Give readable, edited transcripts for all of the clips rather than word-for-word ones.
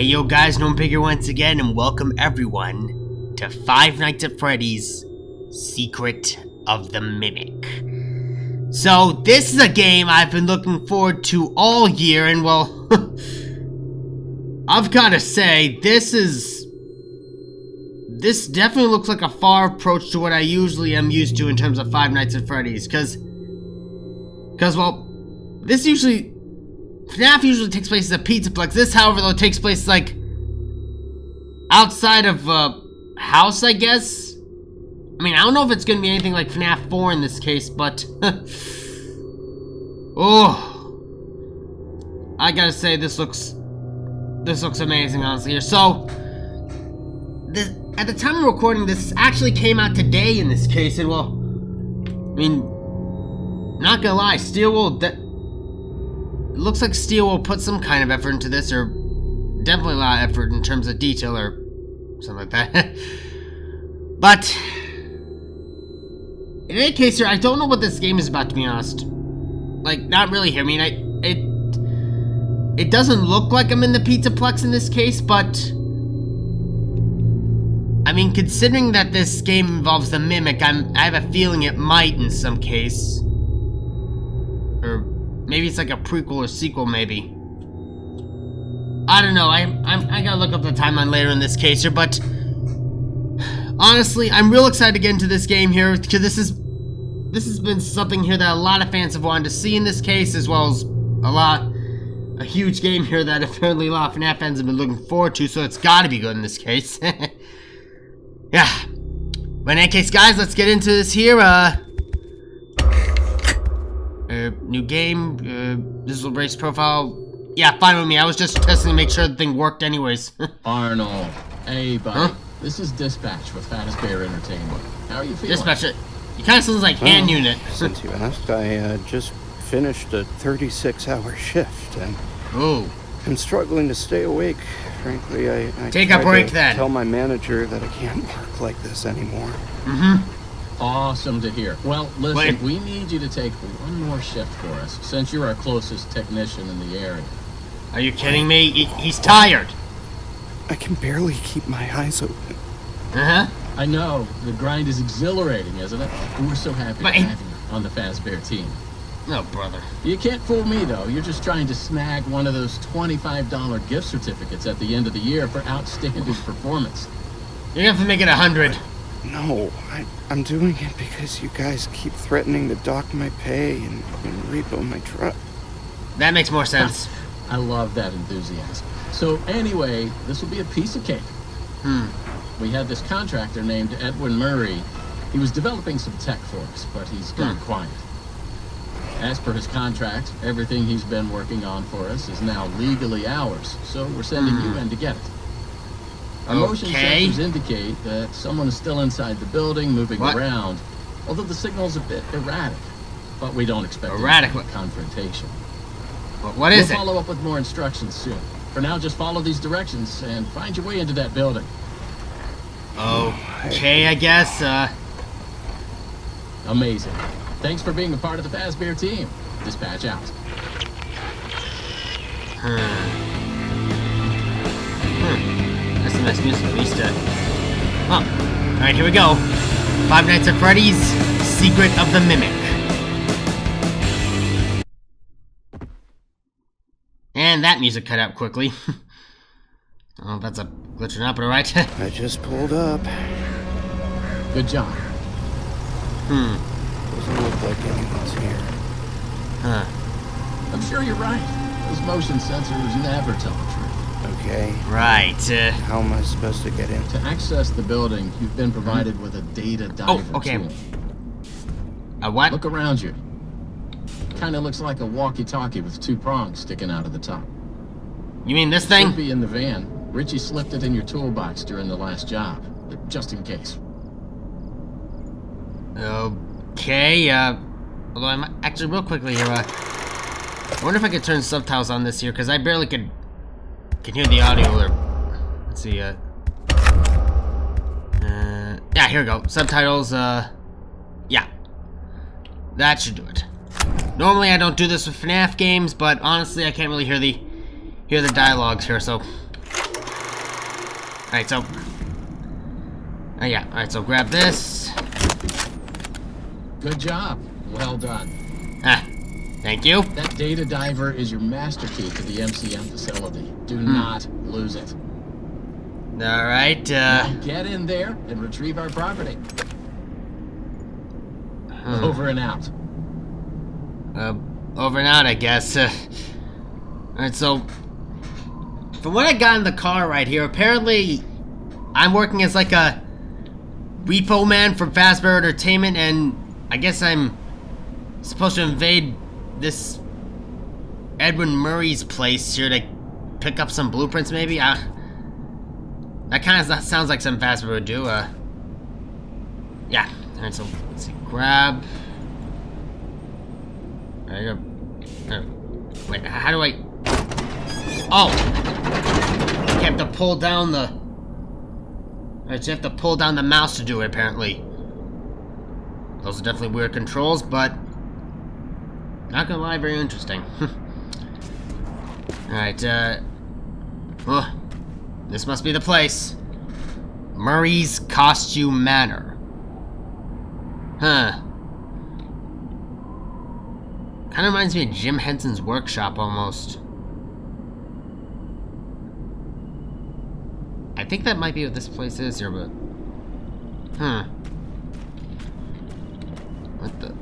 yo guys, Gnome Pig here once again, and welcome everyone to Five Nights at Freddy's Secret of the Mimic. So, this is a game I've been looking forward to all year, and well, I've gotta say, this definitely looks like a far approach to what I usually am used to in terms of Five Nights at Freddy's, cause well, FNAF usually takes place at a pizzaplex. This, however, though, takes place, like, outside of a house, I guess? I mean, I don't know if it's gonna be anything like FNAF 4 in this case, but... oh. I gotta say, this looks amazing, honestly, here. So, at the time of recording, this actually came out today in this case, and, well... I mean, not gonna lie, Steel will... It looks like Steel will put some kind of effort into this, or definitely a lot of effort in terms of detail, or something like that. But, in any case here, I don't know what this game is about, to be honest. Like, not really here. I mean, it doesn't look like I'm in the pizzaplex in this case, but... I mean, considering that this game involves the Mimic, I have a feeling it might in some case. Or... maybe it's like a prequel or sequel, maybe. I don't know. I gotta look up the timeline later in this case here, but honestly, I'm real excited to get into this game here because this has been something here that a lot of fans have wanted to see in this case, as well as a huge game here that apparently a lot of FNAF fans have been looking forward to. So it's got to be good in this case. Yeah. But in any case, guys, let's get into this here. New game, digital race profile. Yeah, fine with me. I was just testing to make sure the thing worked anyways. Arnold, hey buddy. Huh? This is Dispatch with Fazbear Entertainment. How are you feeling? Dispatch, you kind of sounds like hand unit. Since you asked, I just finished a 36-hour shift, and Ooh. I'm struggling to stay awake. Frankly, I Take a break then. Tell my manager that I can't work like this anymore. Mm-hmm. Awesome to hear. Well, listen, we need you to take one more shift for us, since you're our closest technician in the area. Are you kidding me? He's tired. I can barely keep my eyes open. Uh-huh. I know. The grind is exhilarating, isn't it? We're so happy to have you on the Fazbear team. No, brother. You can't fool me, though. You're just trying to snag one of those $25 gift certificates at the end of the year for outstanding performance. You're gonna have to make it 100. No, I'm doing it because you guys keep threatening to dock my pay and repo my truck. That makes more sense. I love that enthusiasm. So anyway, this will be a piece of cake. We had this contractor named Edwin Murray. He was developing some tech for us, but he's gone quiet. As per his contract, everything he's been working on for us is now legally ours, so we're sending you in to get it. Our motion sensors indicate that someone is still inside the building, moving around, although the signal's a bit erratic. But we don't expect a confrontation. What is it? We'll follow up with more instructions soon. For now, just follow these directions and find your way into that building. Okay, I guess, Amazing. Thanks for being a part of the Fazbear team. Dispatch out. That's some nice music, at least, Oh, alright, here we go. Five Nights at Freddy's Secret of the Mimic. And that music cut out quickly. I don't know if that's a glitch or not, but alright. I just pulled up. Good job. Doesn't look like anyone's here. Huh. I'm sure you're right. Those motion sensors never tell the truth. Okay. Right, How am I supposed to get in? To access the building, you've been provided with a data diver tool. A what? Look around you. Kinda looks like a walkie-talkie with two prongs sticking out of the top. You mean this thing? Should be in the van. Richie slipped it in your toolbox during the last job, just in case. Okay, although I'm actually real quickly here, I wonder if I could turn subtitles on this here, because I barely can hear the audio, or, let's see, yeah, here we go, subtitles, yeah, that should do it. Normally I don't do this with FNAF games, but honestly I can't really hear the dialogues here, so Alright, so... yeah, alright, so grab this. Good job. Well done. Ah, thank you. That data diver is your master key to the MCM facility. Do not lose it. Alright, Now get in there and retrieve our property. Over and out. over and out, I guess. Alright, so... From what I got in the car right here, apparently... I'm working as like a... repo man from Fazbear Entertainment, and... I guess I'm... supposed to invade this... Edwin Murray's place here to... pick up some blueprints, maybe? That kind of sounds like something Fazbear would do, yeah. Alright, so... let's see. Grab... There you go. Wait, how do I... Oh! You have to pull down the... Alright, so you have to pull down the mouse to do it, apparently. Those are definitely weird controls, but... not gonna lie, very interesting. Alright, oh, this must be the place. Murray's Costume Manor. Huh. Kind of reminds me of Jim Henson's workshop, almost. I think that might be what this place is here, but... What the...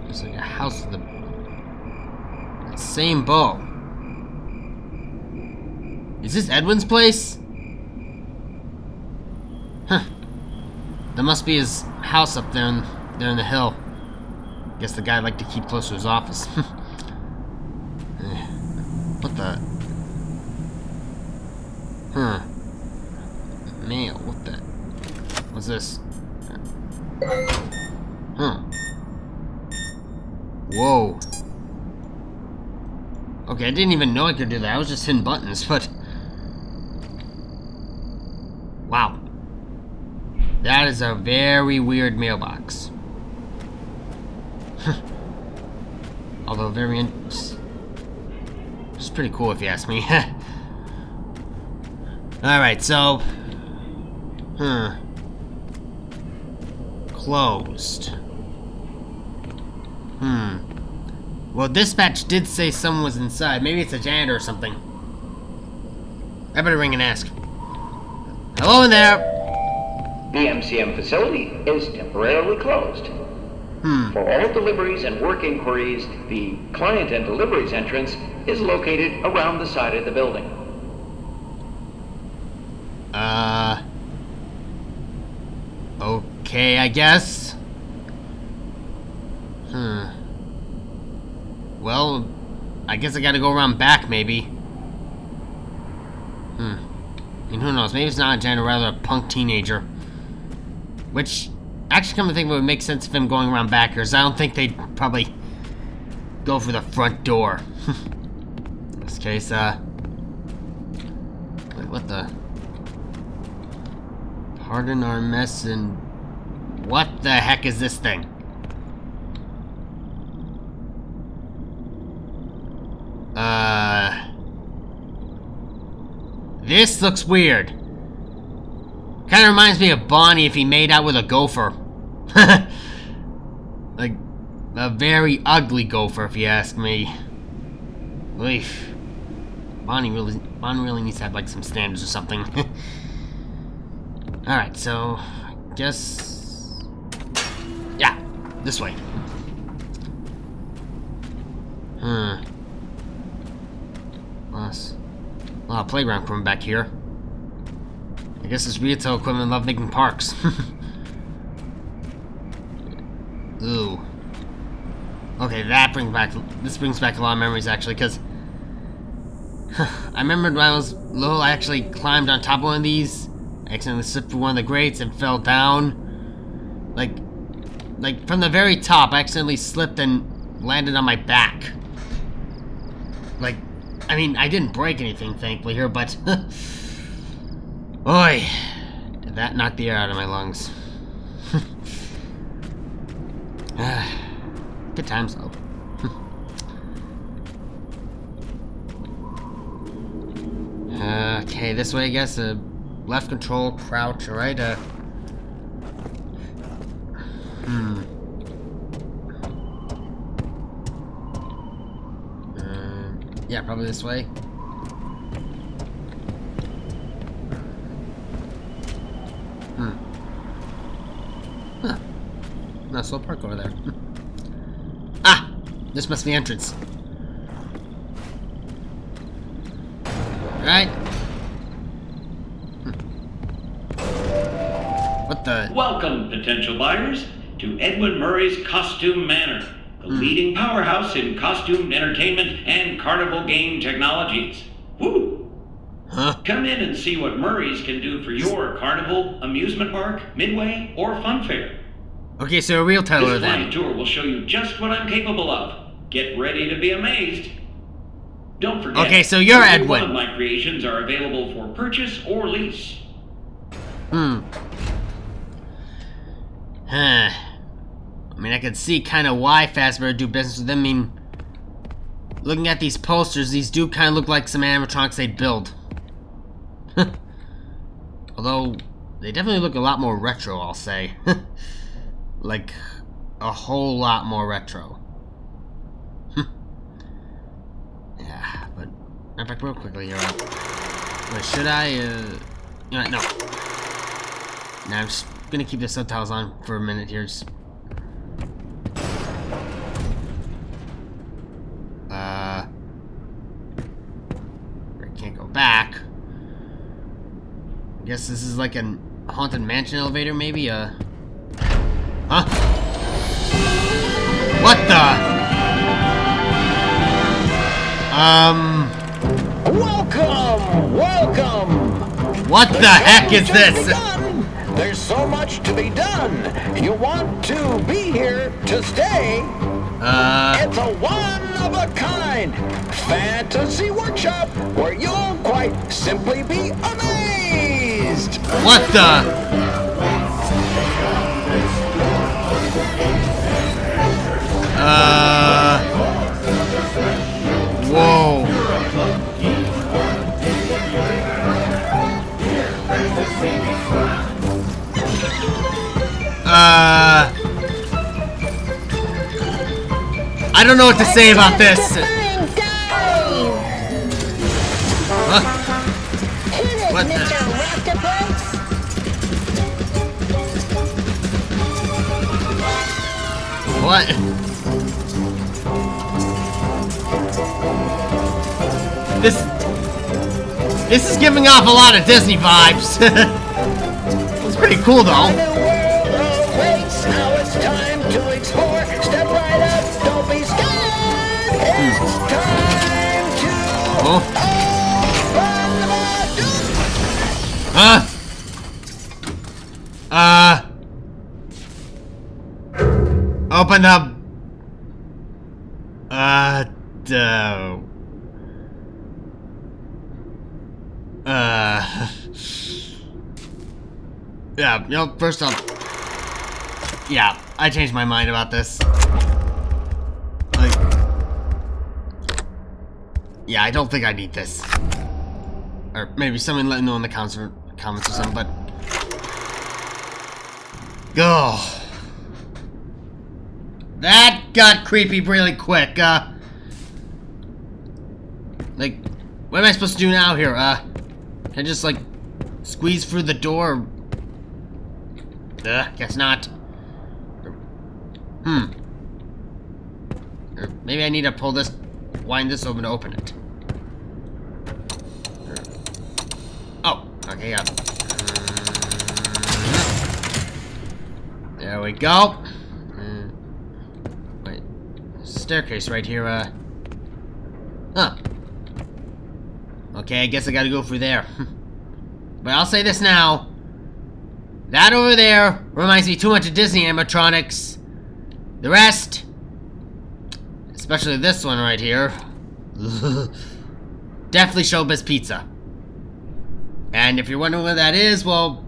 There's like a house with the same bow. Is this Edwin's place? That must be his house up there in the hill. Guess the guy liked to keep close to his office. What the? Mail, what the? What's this? Whoa. Okay, I didn't even know I could do that. I was just hitting buttons, but... Wow. That is a very weird mailbox. Although very... It's pretty cool if you ask me. Alright, so... Closed. Well, dispatch did say someone was inside. Maybe it's a janitor or something. I better ring and ask. Hello in there! The MCM facility is temporarily closed. For all deliveries and work inquiries, the client and deliveries entrance is located around the side of the building. Okay, I guess. Well, I guess I gotta go around back, maybe. I mean, who knows? Maybe it's not a janitor, rather a punk teenager. Which, actually, come to think of it, would make sense if him going around back here, 'cause I don't think they'd probably go for the front door. In this case, wait, what the? Pardon our mess and... What the heck is this thing? This looks weird. Kind of reminds me of Bonnie if he made out with a gopher. Like, a very ugly gopher, if you ask me. Oof. Bonnie really needs to have, like, some standards or something. Alright, so... I guess... Yeah, this way. A lot of playground equipment back here. I guess this retail equipment love making parks. Ooh. Okay, this brings back a lot of memories, actually, because... I remembered when I was little, I actually climbed on top of one of these, accidentally slipped through one of the grates and fell down. Like, from the very top, I accidentally slipped and landed on my back. Like, I mean, I didn't break anything, thankfully, here, but... Oi! Did that knock the air out of my lungs? Good times, though. Okay, this way, I guess. Left control, crouch, alright? Yeah, probably this way. Huh. Nice little park over there. Ah! This must be the entrance. Right? What the? Welcome, potential buyers, to Edwin Murray's Costume Manor, the leading powerhouse in costume entertainment and carnival game technologies. Woo! Huh? Come in and see what Murray's can do for your carnival, amusement park, midway, or fun fair. Okay, so a real teller This then. flying tour will show you just what I'm capable of. Get ready to be amazed. Don't forget, Okay, so you're every one Edwin. of my creations are available for purchase or lease. Huh. I mean, I can see kind of why Fazbear do business with them. I mean, looking at these posters, these do kind of look like some animatronics they'd build. Although, they definitely look a lot more retro, I'll say. Like, a whole lot more retro. Yeah, but right back real quickly here. Wait, should I, you know, no. Nah, I'm just gonna keep the subtitles on for a minute here. Just... I can't go back. I guess this is like a haunted mansion elevator, maybe? Huh? What the? Welcome! What the heck is this? There's so much to be done. You want to be here to stay? It's a one-of-a-kind fantasy workshop where you'll quite simply be amazed. What the? Whoa. I don't know what to say about this. Huh? What the? What? This is giving off a lot of Disney vibes. It's pretty cool though. Now it's time to explore. Step right up, don't be scared. It's time to open the door. Open up. No. Yeah, you know, first off, yeah, I changed my mind about this. Like, yeah, I don't think I need this. Or maybe someone let me know in the comments or something, but... Go. That got creepy really quick, like, what am I supposed to do now here, can I just, like, squeeze through the door? Guess not. Or maybe I need to pull this, wind this open to open it. Oh, okay, yeah. There we go. Wait, staircase right here, huh. Okay, I guess I gotta go through there. But I'll say this now. That over there reminds me too much of Disney animatronics. The rest, especially this one right here, definitely Showbiz Pizza. And if you're wondering what that is, well,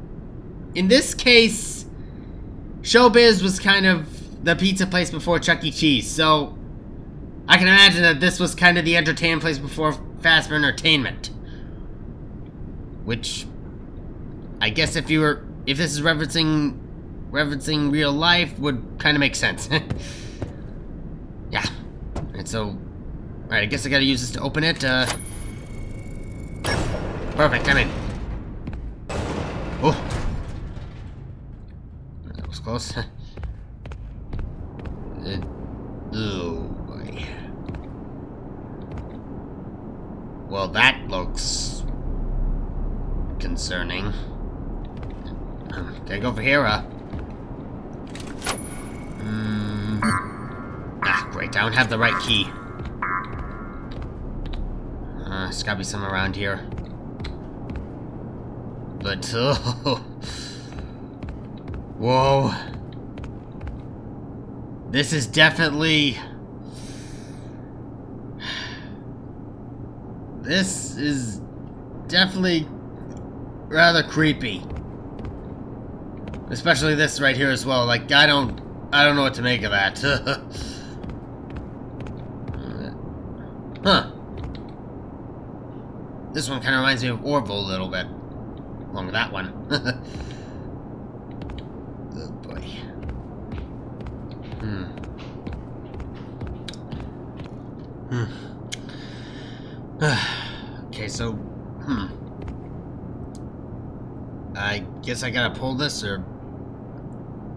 in this case, Showbiz was kind of the pizza place before Chuck E. Cheese, so I can imagine that this was kind of the entertainment place before Fazbear Entertainment. Which, I guess if this is referencing real life, would kind of make sense. Yeah. And so, alright, I guess I gotta use this to open it. Perfect, I'm in. Oh. That was close. Oh boy. Well, that looks concerning. Can I go over here? Great, I don't have the right key. There's gotta be some around here. But, oh. Whoa. This is definitely... This is definitely rather creepy. Especially this right here as well. Like, I don't know what to make of that. Huh. This one kind of reminds me of Orville a little bit. Along with that one. Oh boy. Okay, so, I guess I gotta pull this, or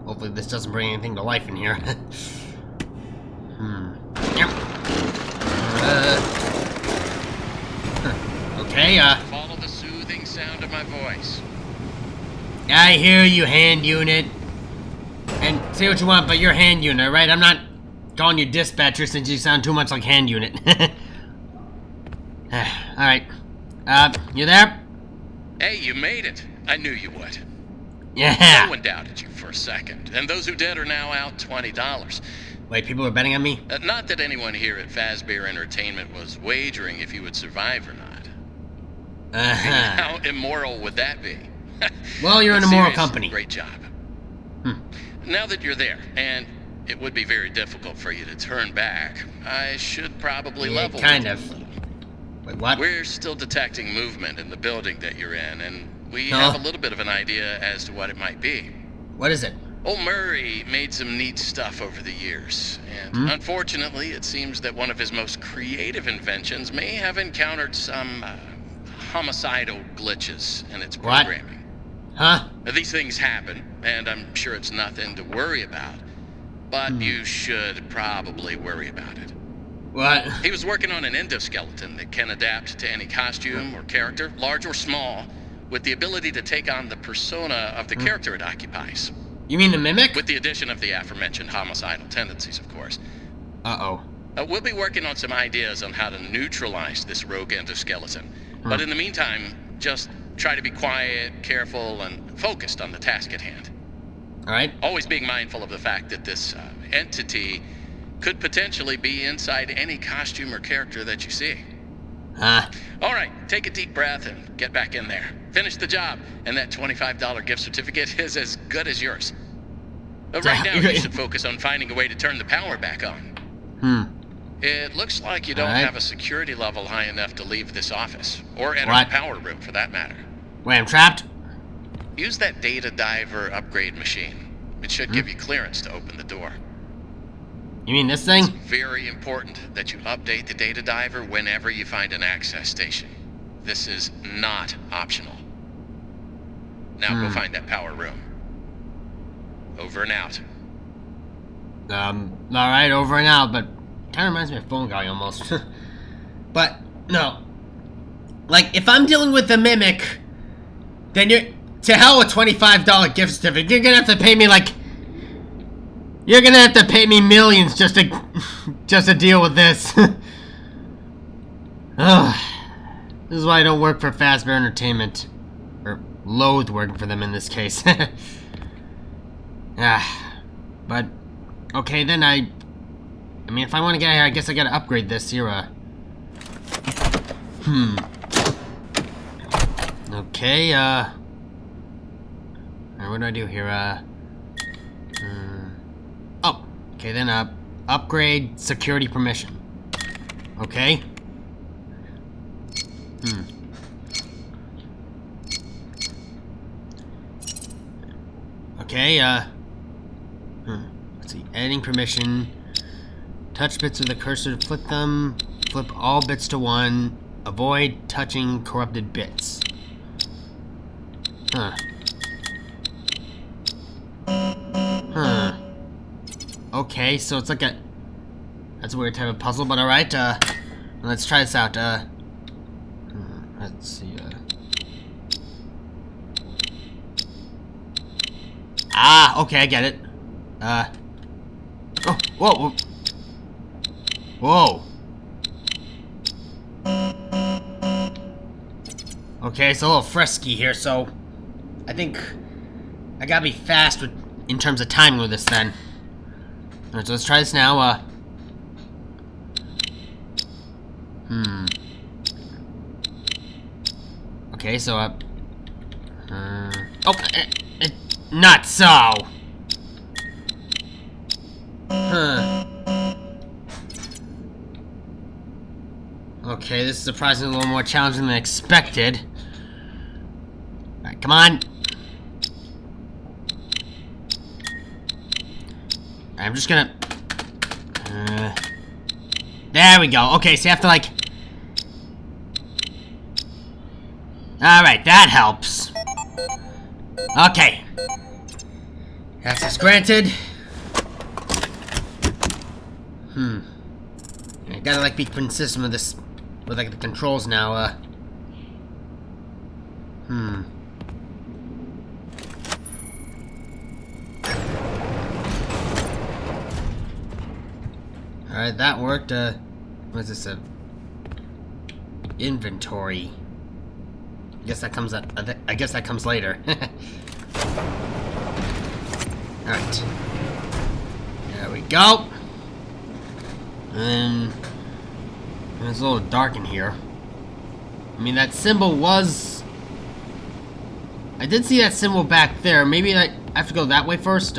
hopefully this doesn't bring anything to life in here. Yep. Okay, Follow the soothing sound of my voice. I hear you, hand unit. And say what you want, but you're hand unit, right? I'm not calling you dispatcher since you sound too much like hand unit. Alright. You there? Hey, you made it. I knew you would. Yeah. No one doubted you for a second, and those who did are now out $20. Wait, people are betting on me? Not that anyone here at Fazbear Entertainment was wagering if you would survive or not. How immoral would that be? Well, you're in a moral company. Great job. Now that you're there, and it would be very difficult for you to turn back, I should probably level kind with of. you a little. Wait, what? We're still detecting movement in the building that you're in, and we have a little bit of an idea as to what it might be. What is it? Old Murray made some neat stuff over the years, and unfortunately, it seems that one of his most creative inventions may have encountered some homicidal glitches in its programming. Huh? Now, these things happen, and I'm sure it's nothing to worry about, but you should probably worry about it. What? He was working on an endoskeleton that can adapt to any costume or character, large or small, with the ability to take on the persona of the character it occupies. You mean the mimic? With the addition of the aforementioned homicidal tendencies, of course. Uh-oh. We'll be working on some ideas on how to neutralize this rogue endoskeleton. But in the meantime, just try to be quiet, careful, and focused on the task at hand. Alright. Always being mindful of the fact that this entity could potentially be inside any costume or character that you see. Huh? Alright, take a deep breath and get back in there. Finish the job, and that $25 gift certificate is as good as yours. Right now, you should focus on finding a way to turn the power back on. It looks like you don't have a security level high enough to leave this office, or enter the power room for that matter. Wait, I'm trapped? Use that data diver upgrade machine. It should give you clearance to open the door. You mean this thing? It's very important that you update the data diver whenever you find an access station. This is not optional. Now go find that power room. Over and out. Alright, over and out, but kind of reminds me of Phone Guy almost. But, no. Like, if I'm dealing with the mimic, then you're... To hell with $25 gift certificate. You're gonna have to pay me, like... You're gonna have to pay me millions just to deal with this. Ugh. This is why I don't work for Fazbear Entertainment. Or loathe working for them in this case. But, okay, then I mean, if I want to get out of here, I guess I gotta upgrade this here, Okay, alright, what do I do here, oh, Okay, then upgrade security permission. Okay. Okay, let's see. Editing permission. Touch bits with the cursor to flip them. Flip all bits to 1. Avoid touching corrupted bits. Okay, so it's like a... That's a weird type of puzzle, but alright, let's try this out, let's see, Ah, okay, I get it. Oh, whoa, whoa. Okay, it's a little frisky here, so I think I gotta be fast in terms of timing with this then. Alright, so let's try this now, Okay, so, not so! Okay, this is surprisingly a little more challenging than expected. Alright, come on! I'm just gonna... there we go. Okay, so you have to, like... Alright, that helps. Okay. Access granted. I gotta, like, be consistent with this... With, like, the controls now, Alright, that worked, what's this, inventory. I guess that comes later. Alright. There we go. And it's a little dark in here. I mean, that symbol was... I did see that symbol back there. Maybe I have to go that way first,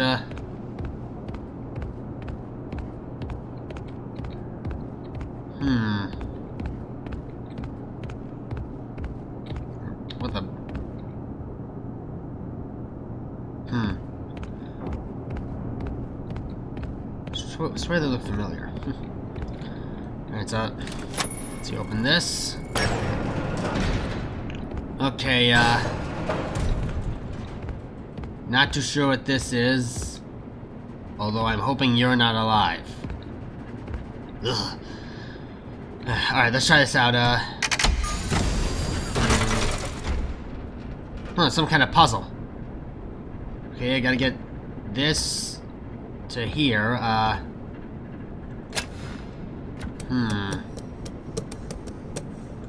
What the... I swear they look familiar. Alright, so... Let's see, open this. Okay, not too sure what this is. Although I'm hoping you're not alive. Ugh. Alright, let's try this out, some kind of puzzle. Okay, I gotta get this to here,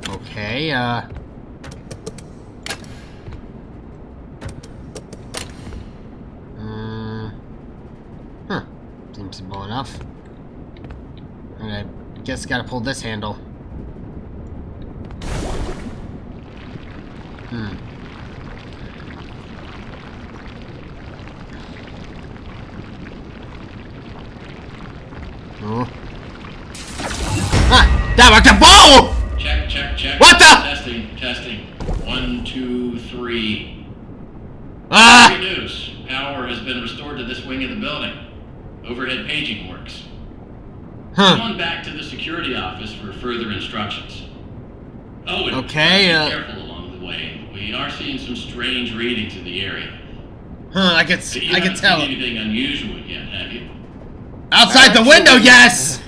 Okay, seems simple enough. And I guess I gotta pull this handle. Oh. Ah! That worked! Whoa! Check. What the? Testing. 1, 2, 3. Ah! Great news. Power has been restored to this wing of the building. Overhead paging works. Come on back to the security office for further instructions. Oh, and okay, be careful along the way. We are seeing some strange readings in the area. I can You tell. haven't seen anything unusual yet, have you? Outside the window, yes!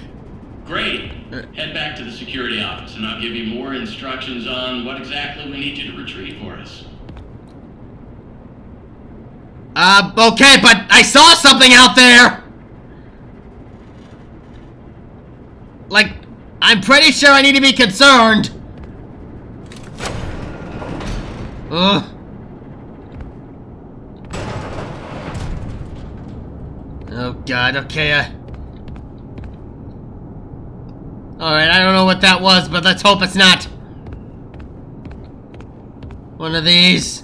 Great. Head back to the security office, and I'll give you more instructions on what exactly we need you to retrieve for us. Okay, but I saw something out there! Like, I'm pretty sure I need to be concerned. Ugh. Oh god, okay, Alright, I don't know what that was, but let's hope it's not one of these.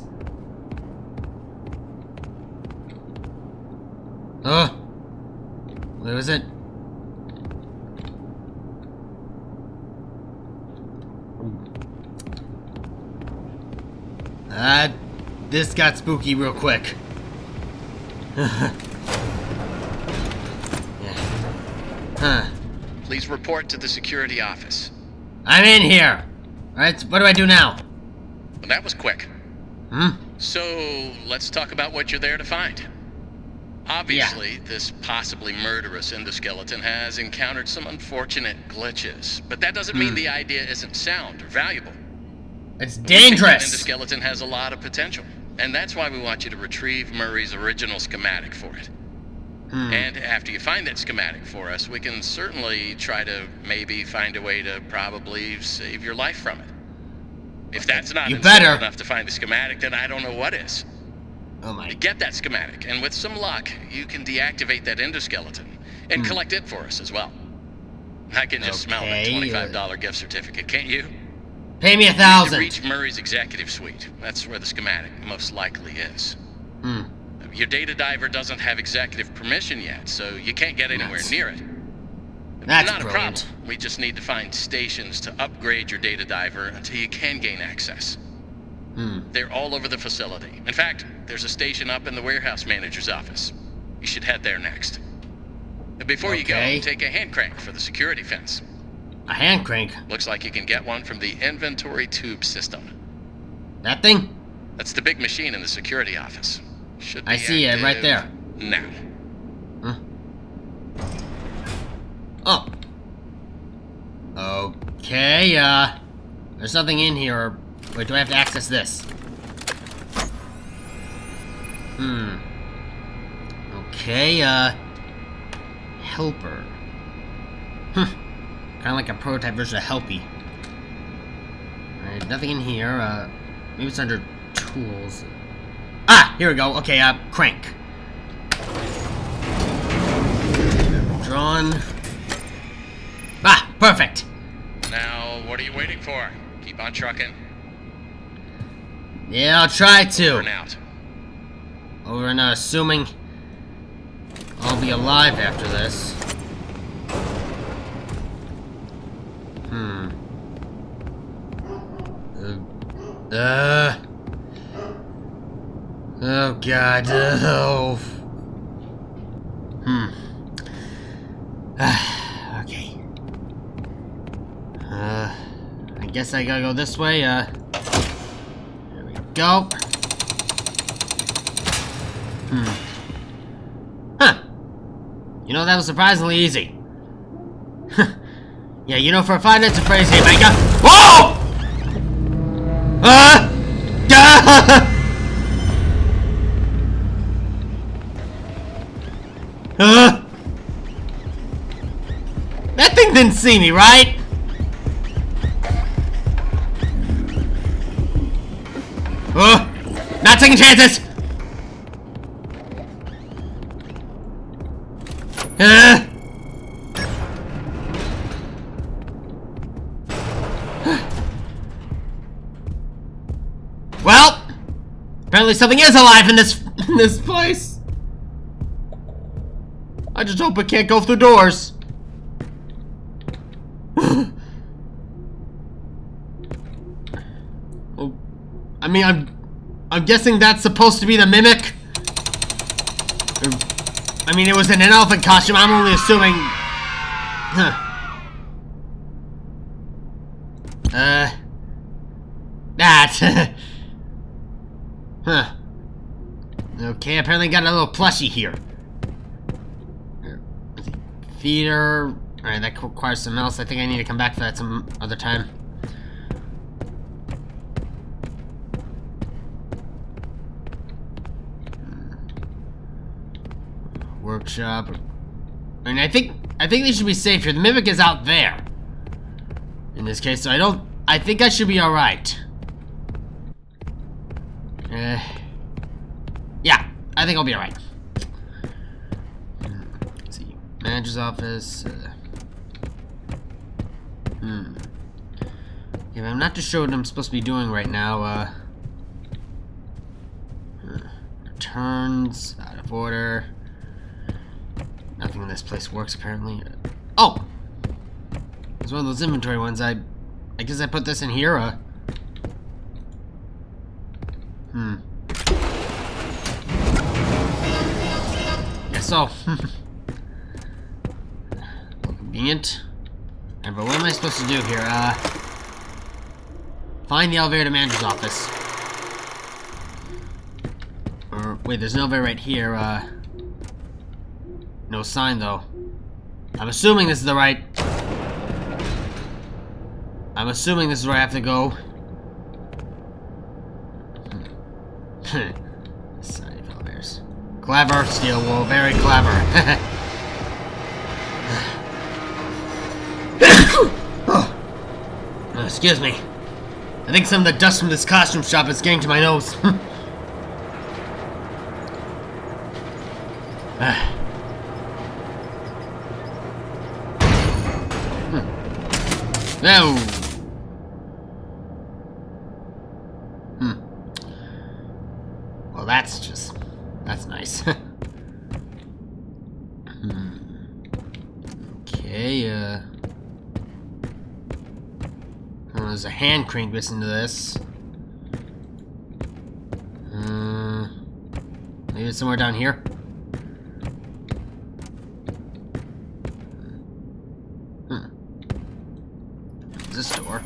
was it? This got spooky real quick. Yeah. Huh. Please report to the security office. I'm in here. Alright, what do I do now? Well, that was quick. So, let's talk about what you're there to find. Obviously, this possibly murderous endoskeleton has encountered some unfortunate glitches, but that doesn't mean the idea isn't sound or valuable. It's We think that dangerous. endoskeleton has a lot of potential, and that's why we want you to retrieve Murray's original schematic for it. And after you find that schematic for us, we can certainly try to maybe find a way to probably save your life from it. If that's not incentive enough to find the schematic, then I don't know what is. Oh my. Get that schematic, and with some luck, you can deactivate that endoskeleton and collect it for us as well. I can just smell that $25 gift certificate, can't you? Pay me To $1,000. reach Murray's executive suite. That's where the schematic most likely is. Your data diver doesn't have executive permission yet, so you can't get anywhere near it. That's Not brilliant. a problem. We just need to find stations to upgrade your data diver until you can gain access. They're all over the facility. In fact, there's a station up in the warehouse manager's office. You should head there next. Before you go, take a hand crank for the security fence. A hand crank? Looks like you can get one from the inventory tube system. That thing? That's the big machine in the security office. Should be I see it right there. Now. Oh. Okay, there's nothing in here. Wait, do I have to access this? Okay, helper. Kinda like a prototype version of Helpy. Alright, nothing in here, maybe it's under tools. Ah, here we go. Okay, crank. Drawn. Ah, perfect. Now, what are you waiting for? Keep on trucking. Yeah, I'll try to. Over and out. Over and assuming I'll be alive after this. Oh God. Oh. Okay. I guess I gotta go this way. There we go. Huh. You know, that was surprisingly easy. Yeah, you know, for a 5 Nights at Freddy's game, I got. Whoa! That thing didn't see me, right? Not taking chances! Well, apparently something is alive in this place. I just hope it can't go through doors. Well, I mean, I'm guessing that's supposed to be the mimic. I mean, it was in an elephant costume. I'm only assuming. That. Huh. Okay, apparently got a little plushie here. Feeder. Alright, that requires something else. I think I need to come back for that some other time. Workshop. I mean, I think they should be safe here. The mimic is out there. In this case, so I think I should be alright. Yeah, I think I'll be alright. Let's see. Manager's office. Yeah, but I'm not too sure what I'm supposed to be doing right now. Returns, out of order. Nothing in this place works, apparently. Oh! It's one of those inventory ones. I guess I put this in here, Guess so. Convenient. And but what am I supposed to do here? Find the elevator to manager's office. Or, wait, there's an elevator right here, no sign, though. I'm assuming this is the right... I'm assuming this is where I have to go. Side of elevators. Clever, Steel Wool, very clever. Excuse me. I think some of the dust from this costume shop is getting to my nose. No. Well, that's nice. Okay, there's a hand crank missing to this. Maybe it's somewhere down here. This door.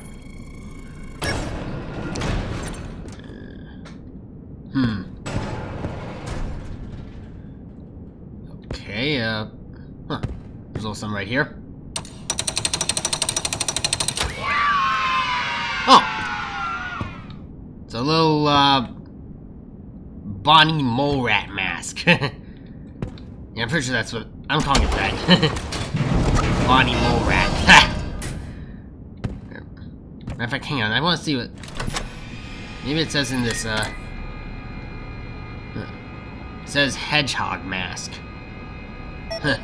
Okay, there's also some right here. Oh! It's a little, Bonnie Mole Rat mask. Yeah, I'm pretty sure that's what I'm calling it that. Bonnie Mole Rat. Matter of fact, hang on, I want to see what... Maybe it says in this, it says hedgehog mask. Huh.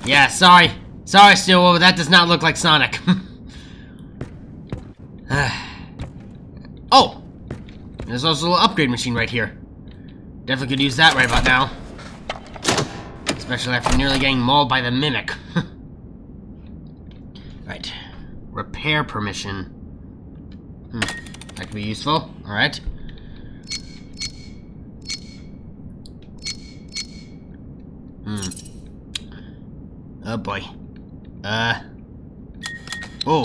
Yeah, sorry. Sorry, Steelwool, but that does not look like Sonic. Oh! There's also a little upgrade machine right here. Definitely could use that right about now. Especially after nearly getting mauled by the Mimic. Right. Repair permission. That could be useful. Alright. Oh boy. Oh.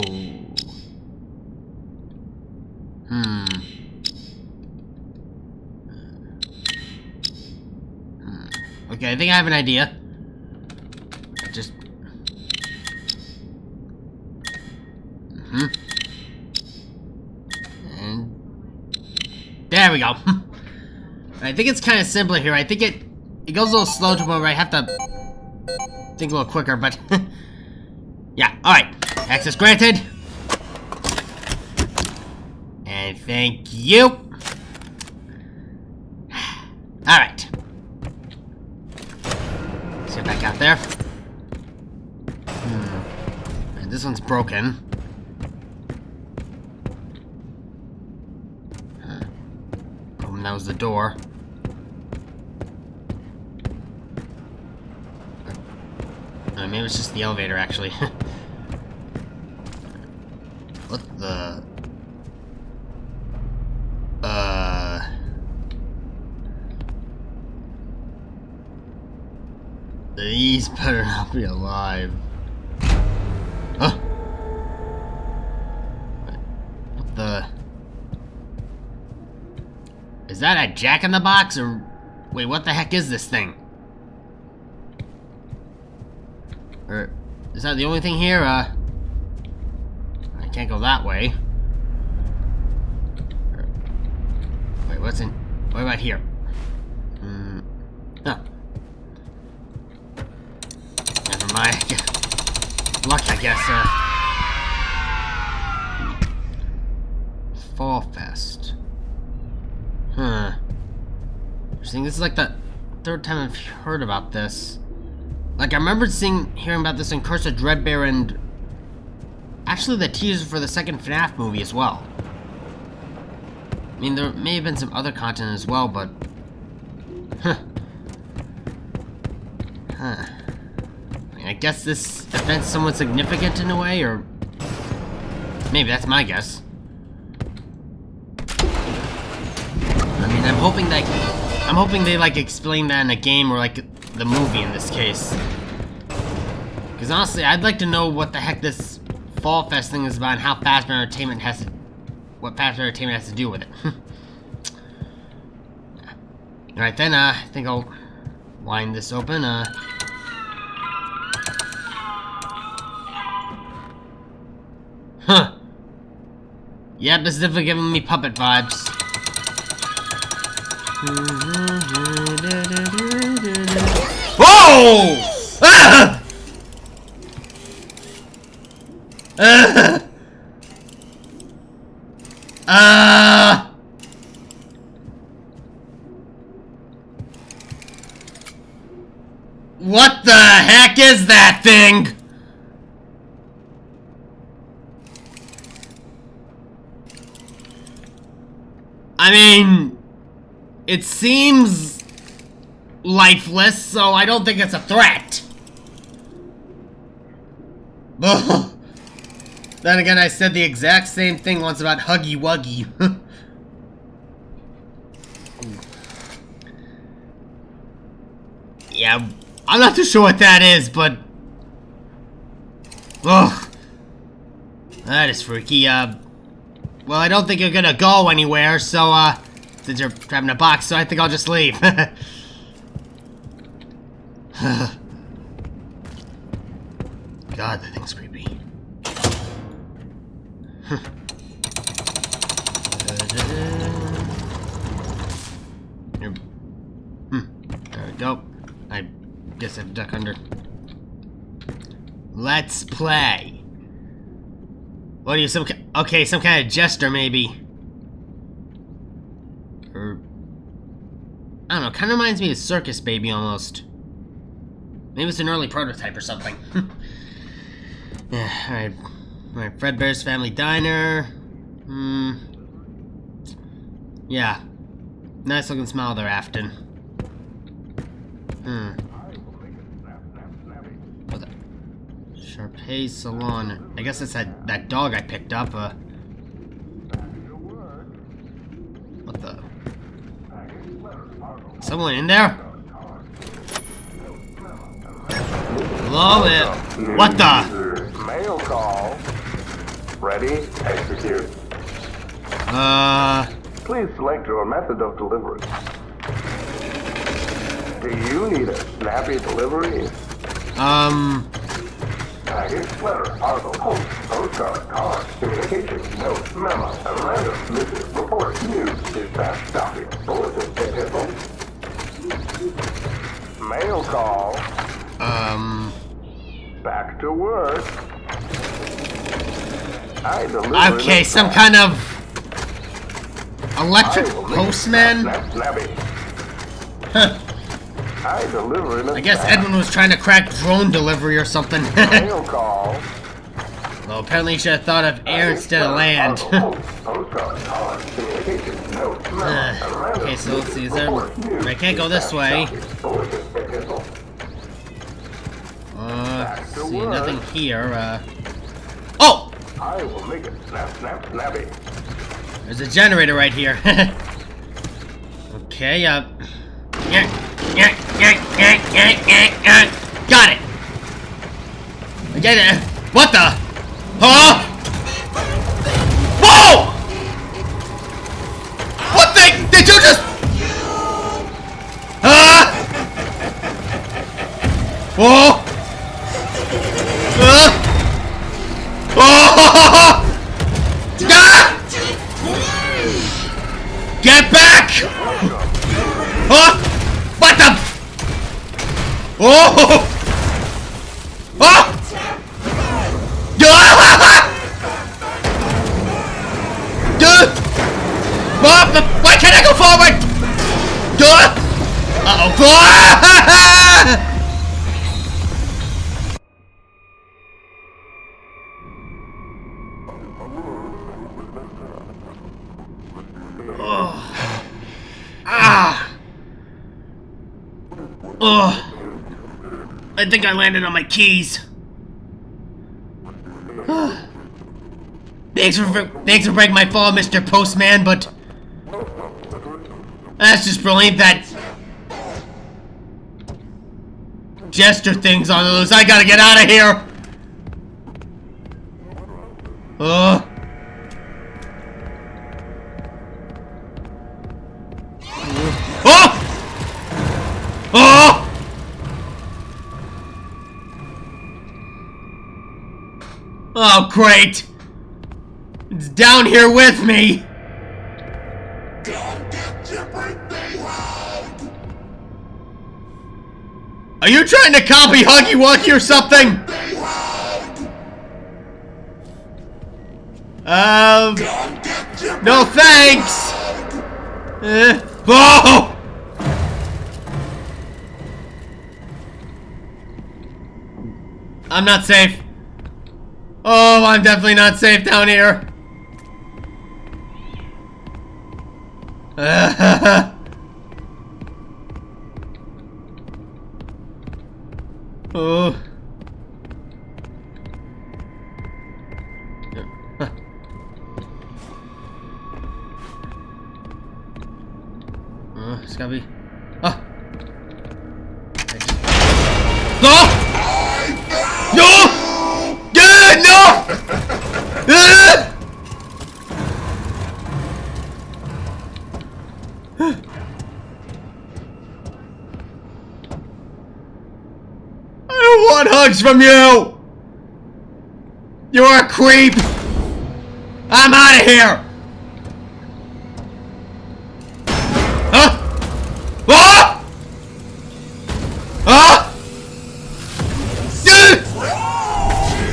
Okay, I think I have an idea. Just... And... There we go. I think it's kind of simpler here. I think it goes a little slow to where I have to think a little quicker, but... Yeah, alright. Access granted. And thank you. Alright. Let's get back out there. And this one's broken. Oh, that was the door. Maybe it's just the elevator, actually. What the... These better not be alive. Huh? What the... Is that a Jack-in-the-Box, or... Wait, what the heck is this thing? Or... Is that the only thing here? I can't go that way. Wait, what's in... What about here? Oh. Never mind. Luck, I guess, Fall Fest. Huh. Interesting. This is like the third time I've heard about this. Like, I remember hearing about this in Curse of Dreadbear and... Actually, the teaser for the second FNAF movie as well. I mean, there may have been some other content as well, but... Huh. Huh. I guess this event's somewhat significant in a way, or maybe that's my guess. I mean, I'm hoping they like explain that in a game or like the movie in this case. Because honestly, I'd like to know what the heck this Fall Fest thing is about and how Fazbear Entertainment has to, what Fazbear Entertainment has to do with it. Alright then, I think I'll wind this open. Huh. Yep, this is definitely giving me puppet vibes. Whoa! Ah! What the heck is that thing? I mean, it seems lifeless, so I don't think it's a threat. Then again, I said the exact same thing once about Huggy Wuggy. Yeah, I'm not too sure what that is, but... Ugh. That is freaky. Well, I don't think you're gonna go anywhere, so, since you're trapped in a box, so I think I'll just leave. God, that thing's creepy. There we go. I guess I have to duck under. Let's play. What are you, some kind of jester, maybe? Or... I don't know, kind of reminds me of Circus Baby, almost. Maybe it's an early prototype or something. Yeah, alright. Alright, Fredbear's Family Diner. Yeah. Nice looking smile there, Afton. What the? Sharpay Salon. I guess it's that dog I picked up. What the? Someone in there? Hello there. What the? Mail call. Ready? Execute. Please select your method of delivery. Do you need a snappy delivery? Package, letter, parcel, post, postcard, card, communication, note, memo, memorandum, missive, report, news, dispatch, document, bulletin, epistle. Mail call. Back to work. I deliver. Okay, some kind of electric postman. Huh. I deliver in a I guess Edwin was trying to crack drone delivery or something. mail call. Well, apparently you should have thought of air instead of land. Okay, so let's see, is there... I can't go this way. See, nothing here, Oh! I will make it snap, snap, snappy. There's a generator right here. Okay, got it! I get it. What the? Huh? Whoa! What the? Did you just... Whoa! Oh! Ah! Get back! Huh? What the? Oh! Oh! Why can't I go forward? Uh-oh. I think I landed on my keys. Thanks for breaking my fall, Mr. Postman, but that's just brilliant that Jester thing's on the loose. I gotta get out of here. Oh! Oh! Oh, great! It's down here with me! Are you trying to copy Huggy Wuggy or something? No thanks! Oh! I'm not safe. Oh, I'm definitely not safe down here. Oh. It's gotta be. Oh! No! No! No! I don't want hugs from you! You're a creep! I'm out of here! Huh? Ah! Ah!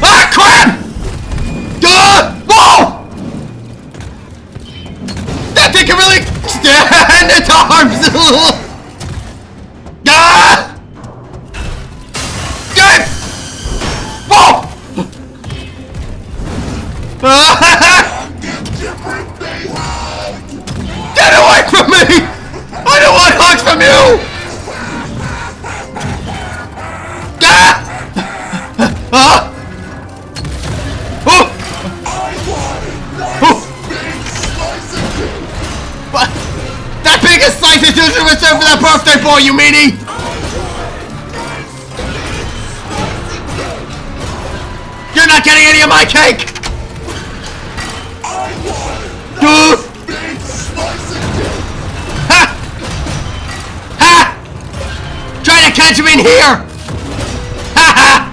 Ah, crap! Whoa! That thing can really stand its arms! Ah! Whoa! Get away from me! I don't want hugs from you! Ah! Oh! What? That biggest slice is usually reserved for that birthday boy, you meanie! You're not getting any of my cake! Ha! Ha! Try to catch him in here! Ha ha!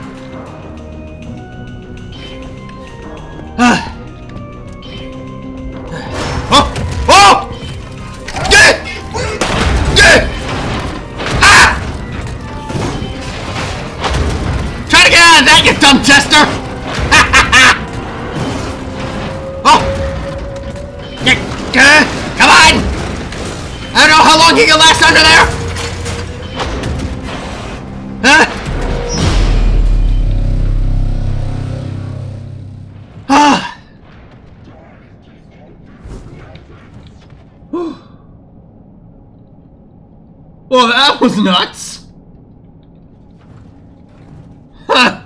Oh! Oh! Get! Get! Ah! Try to get out of that, you dumb Chester! Ha ha ha! Oh! Come on! I don't know how long he can last under there! Huh? Ah! Well, that was nuts! Huh!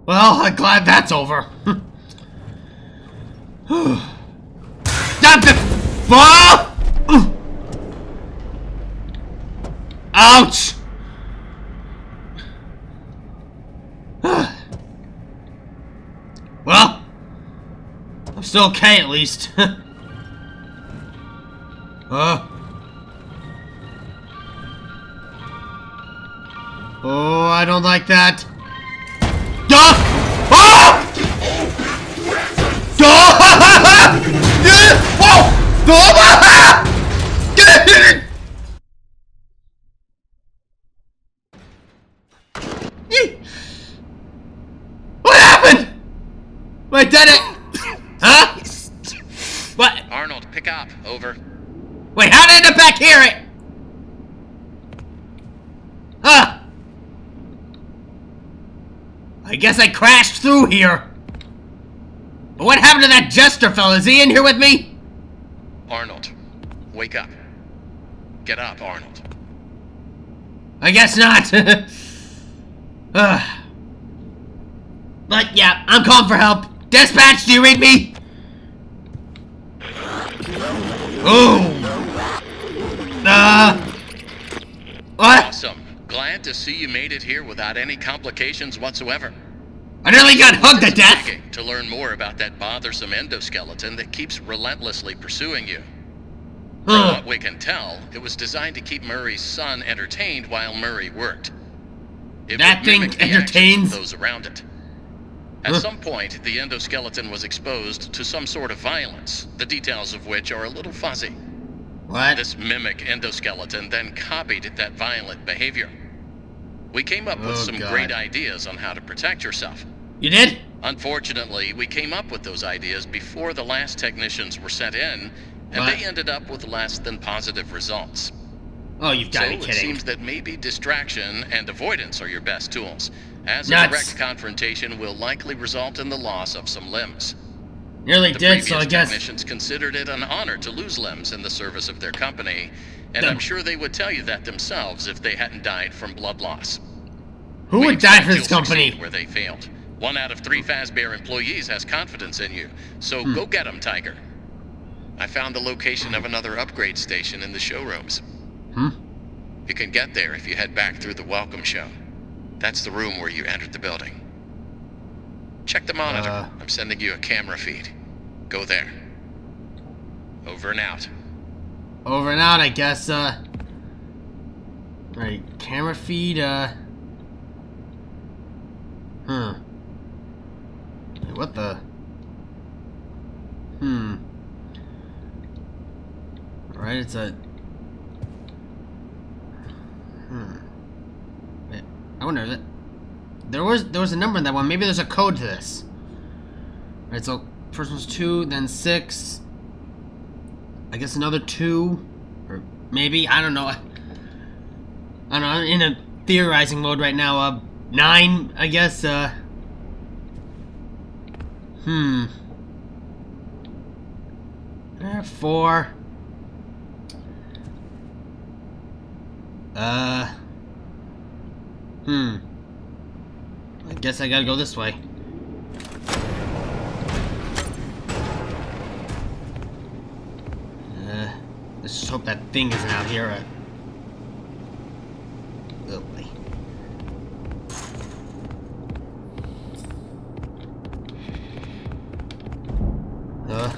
Well, I'm glad that's over. Ouch! Well, I'm still okay at least. Oh, I don't like that. Oh! What happened? I did it! Huh? What? Arnold, pick up. Over. Wait, how did I end up back here? Huh? I guess I crashed through here. But what happened to that Jester fella? Is he in here with me? Arnold, wake up. Get up, Arnold. I guess not. But yeah, I'm calling for help. Dispatch, do you read me? Oh. What? Awesome. Glad to see you made it here without any complications whatsoever. I nearly got hugged to death. Checking to learn more about that bothersome endoskeleton that keeps relentlessly pursuing you. From what we can tell, it was designed to keep Murray's son entertained while Murray worked. That thing entertains those around it. At some point, the endoskeleton was exposed to some sort of violence, the details of which are a little fuzzy. What? This mimic endoskeleton then copied that violent behavior. We came up with some great ideas on how to protect yourself. You did? Unfortunately, we came up with those ideas before the last technicians were sent in, and they ended up with less than positive results. Oh, you've got to be So it kidding. seems that maybe distraction and avoidance are your best tools, as Nuts. a direct confrontation will likely result in the loss of some limbs. Nearly The did, so I previous guess. technicians considered it an honor to lose limbs in the service of their company, and I'm sure they would tell you that themselves if they hadn't died from blood loss. Who would die for this company? Where they failed. 1 out of 3 Fazbear employees has confidence in you, so go get them, Tiger. I found the location of another upgrade station in the showrooms. You can get there if you head back through the welcome show. That's the room where you entered the building. Check the monitor. I'm sending you a camera feed. Go there. Over and out. Over and out, I guess, Right, camera feed, Wait, what the? Right, it's a... Wait, I wonder that... There was a number in that one. Maybe there's a code to this. Right, so first one's 2, then 6. I guess another 2. Or maybe, I don't know. I'm in a theorizing mode right now. 9, I guess, 4. I guess I gotta go this way. Let's just hope that thing isn't out here. Oh boy. God.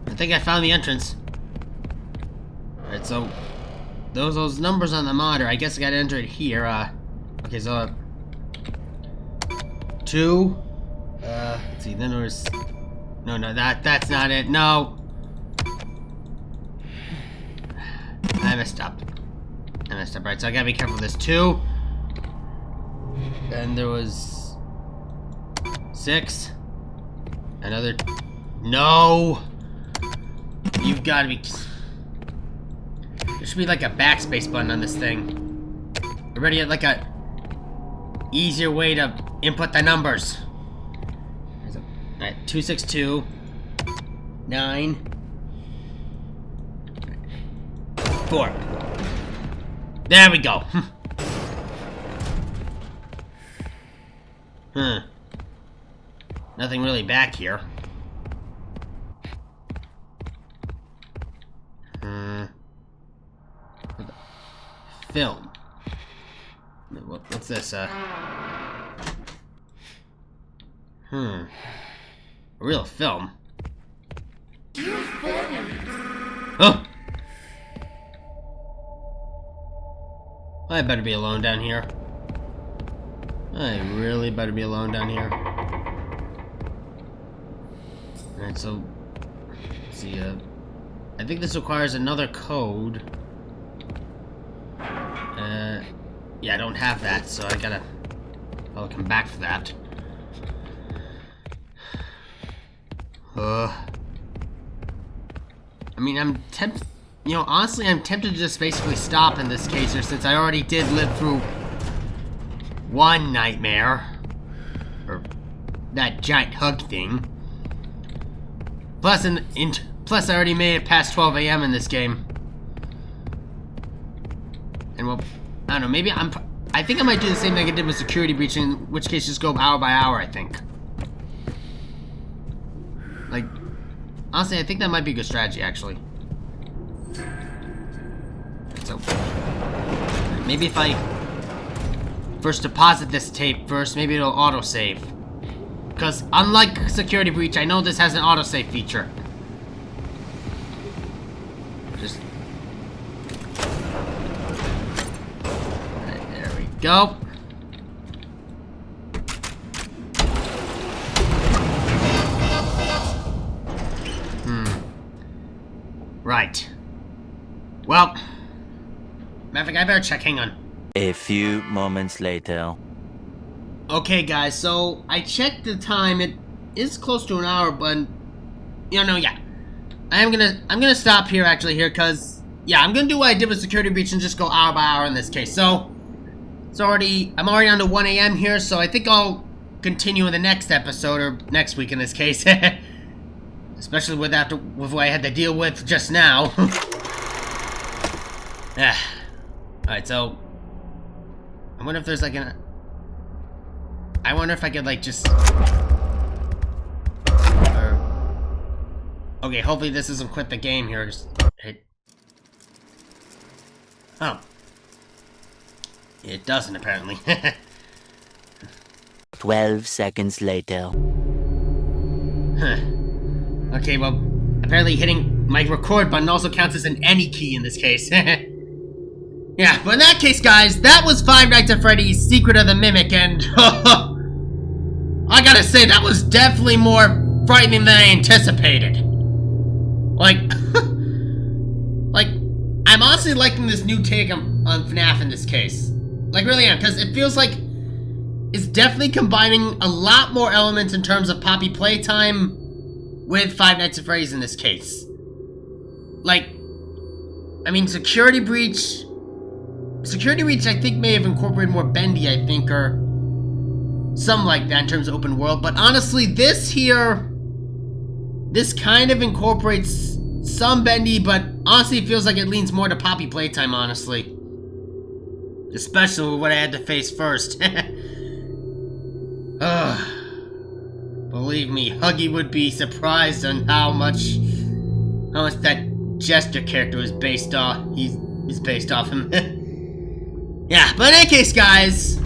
I think I found the entrance. Alright, so those numbers on the monitor, I guess I gotta enter it here. Okay, so 2. Let's see, then there's no, that's not it. No. I messed up. Right, so I gotta be careful with this. 2. Then there was 6. Another. No. You've gotta be. There should be like a backspace button on this thing. Already at like a easier way to input the numbers. Alright, 262 9 4. There we go. Nothing really back here. Film. What's this? A real film. Oh! I better be alone down here. I really better be alone down here. Alright, so... let's see, I think this requires another code. Yeah, I don't have that, so I gotta... I'll come back for that. I mean, I'm tempted... you know, honestly, I'm tempted to just basically stop in this case here, since I already did live through one nightmare. Or that giant hug thing. Plus, plus I already made it past 12 a.m. in this game. And well, I don't know, maybe I think I might do the same thing I did with security breach, in which case just go hour by hour, I think. Like, honestly, I think that might be a good strategy, actually. So, maybe if I first deposit this tape first, maybe it'll autosave. Because unlike security breach, I know this has an autosave feature. Just... Alright, there we go. Right. Well, Maverick, I better check. Hang on. A few moments later. Okay, guys. So I checked the time. It is close to an hour, but you know, yeah. I'm gonna stop here actually because yeah, I'm gonna do what I did with security breach and just go hour by hour in this case. So I'm already on to 1 a.m. here, so I think I'll continue in the next episode or next week in this case. Especially with what I had to deal with just now. Yeah. Alright, so I wonder if there's like I wonder if I could like just okay, hopefully this doesn't quit the game here. Just hit. Oh. It doesn't apparently. 12 seconds later. Huh. Okay, well, apparently hitting my record button also counts as an any key in this case. Yeah, but in that case, guys, that was Five Nights at Freddy's Secret of the Mimic, and I gotta say, that was definitely more frightening than I anticipated. Like, like, I'm honestly liking this new take on FNAF in this case. Like, really am, because it feels like it's definitely combining a lot more elements in terms of Poppy playtime with Five Nights at Freddy's in this case. Like, I mean, Security Breach, I think, may have incorporated more bendy, I think, or something like that in terms of open world. But honestly, this kind of incorporates some bendy, but honestly, it feels like it leans more to Poppy playtime, honestly. Especially with what I had to face first. Believe me, Huggy would be surprised on how much that Jester character was based off. He's based off him. Yeah, but in any case, guys,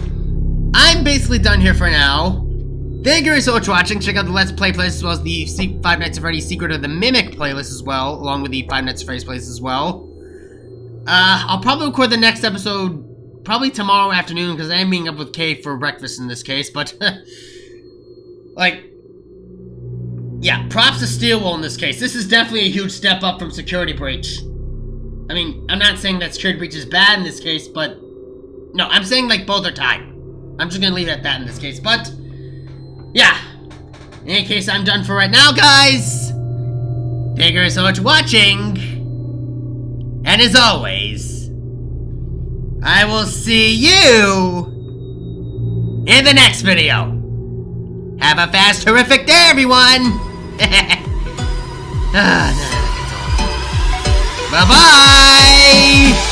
I'm basically done here for now. Thank you so much for watching. Check out the Let's Play playlist as well as the Five Nights at Freddy's Secret of the Mimic playlist as well, along with the Five Nights at Freddy's playlist as well. I'll probably record the next episode probably tomorrow afternoon because I am meeting up with Kay for breakfast in this case, but like, yeah, props to Steelwool in this case. This is definitely a huge step up from Security Breach. I mean, I'm not saying that Security Breach is bad in this case, but no, I'm saying like both are tied. I'm just gonna leave it at that in this case, but yeah. In any case, I'm done for right now, guys. Thank you so much for watching. And as always, I will see you in the next video. Have a fast, horrific day, everyone! Bye-bye!